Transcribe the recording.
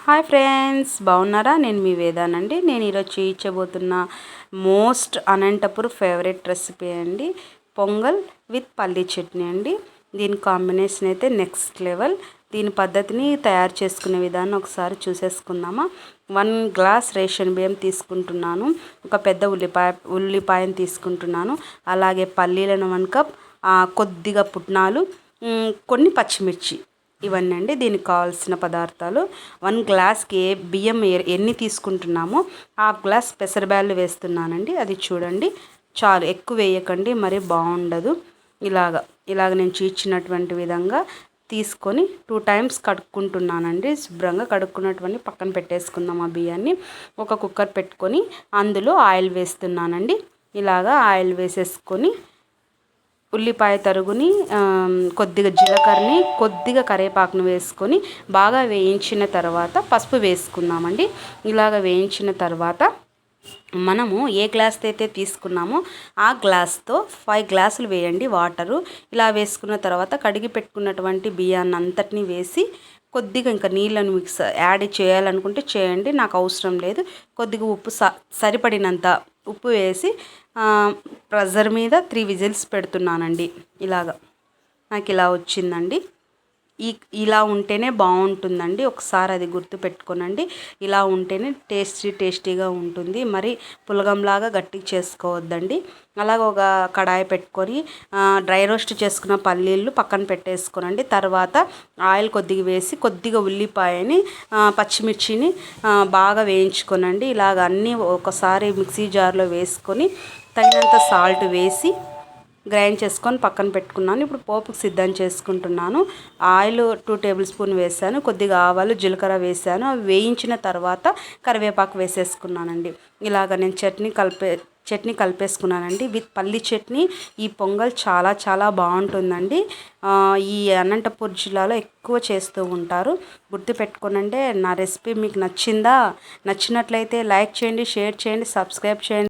Hi friends, బాగున్నారా? నేను మీ వేదానండి. నేను ఈరోజు చేయించబోతున్న మోస్ట్ అనంతపూర్ ఫేవరెట్ రెసిపీ అండి, పొంగల్ విత్ పల్లీ చట్నీ అండి. దీని కాంబినేషన్ అయితే నెక్స్ట్ లెవెల్. దీని పద్ధతిని తయారు చేసుకునే విధానం ఒకసారి చూసేసుకుందామా. 1 గ్లాస్ రేషన్ బియ్యం తీసుకుంటున్నాను. ఒక పెద్ద ఉల్లిపాయను తీసుకుంటున్నాను. అలాగే పల్లీలను 1 కప్, కొద్దిగా పుట్నాలు, కొన్ని పచ్చిమిర్చి, ఇవన్నీ అండి దీనికి కావాల్సిన పదార్థాలు. 1 గ్లాస్కి బియ్యం ఎన్ని తీసుకుంటున్నామో హాఫ్ గ్లాస్ పెసరబ్యాళ్ళు వేస్తున్నానండి. అది చూడండి, చాలు, ఎక్కువ వేయకండి, మరి బాగుండదు. ఇలాగ నేను చూపించినటువంటి విధంగా తీసుకొని 2 టైమ్స్ కడుక్కుంటున్నానండి. శుభ్రంగా కడుక్కున్నటువంటి పక్కన పెట్టేసుకుందాం. ఆ బియ్యాన్ని ఒక కుక్కర్ పెట్టుకొని అందులో ఆయిల్ వేస్తున్నానండి. ఇలాగా ఆయిల్ వేసేసుకొని ఉల్లిపాయ తరుగుని, కొద్దిగా జీలకర్రని, కొద్దిగా కరివేపాకును వేసుకొని బాగా వేయించిన తర్వాత పసుపు వేసుకుందామండి. ఇలాగ వేయించిన తర్వాత మనము ఏ గ్లాస్ అయితే తీసుకున్నామో ఆ గ్లాస్తో 5 గ్లాసులు వేయండి వాటరు. ఇలా వేసుకున్న తర్వాత కడిగి పెట్టుకున్నటువంటి బియ్యాన్ని అంతటినీ వేసి కొద్దిగా ఇంకా నీళ్ళను యాడ్ చేయాలనుకుంటే చేయండి, నాకు అవసరం లేదు. కొద్దిగా ఉప్పు సరిపడినంత ఉప్పు వేసి ప్రెషర్ మీద 3 విజిల్స్ పెడుతున్నానండి. నాకు ఇలా వచ్చిందండి. ఇలా ఉంటేనే బాగుంటుందండి. ఒకసారి అది గుర్తు పెట్టుకోనండి. ఇలా ఉంటేనే టేస్టీగా ఉంటుంది. మరి పులగంలాగా గట్టిగా చేసుకోవద్దండి. అలాగే ఒక కడాయి పెట్టుకొని డ్రై రోస్ట్ చేసుకున్న పల్లీలు పక్కన పెట్టేసుకోనండి. తర్వాత ఆయిల్ కొద్దిగా వేసి కొద్దిగా ఉల్లిపాయని, పచ్చిమిర్చిని బాగా వేయించుకోనండి. ఇలాగ అన్నీ ఒకసారి మిక్సీ జార్లో వేసుకొని తగినంత సాల్ట్ వేసి గ్రైండ్ చేసుకొని పక్కన పెట్టుకున్నాను. ఇప్పుడు పోపుకి సిద్ధం చేసుకుంటున్నాను. ఆయిల్ 2 టేబుల్ స్పూన్ వేసాను. కొద్దిగా ఆవాలు, జీలకర్ర వేసాను. అవి వేయించిన తర్వాత కరివేపాకు వేసేసుకున్నానండి. ఇలాగ నేను చట్నీ కలిపేసుకున్నానండి. విత్ పల్లి చట్నీ ఈ పొంగల్ చాలా బాగుంటుందండి. ఈ అనంతపూర్ జిల్లాలో ఎక్కువ చేస్తూ ఉంటారు. గుర్తుపెట్టుకోనండి. నా రెసిపీ మీకు నచ్చినట్లయితే లైక్ చేయండి, షేర్ చేయండి, సబ్స్క్రైబ్ చేయండి.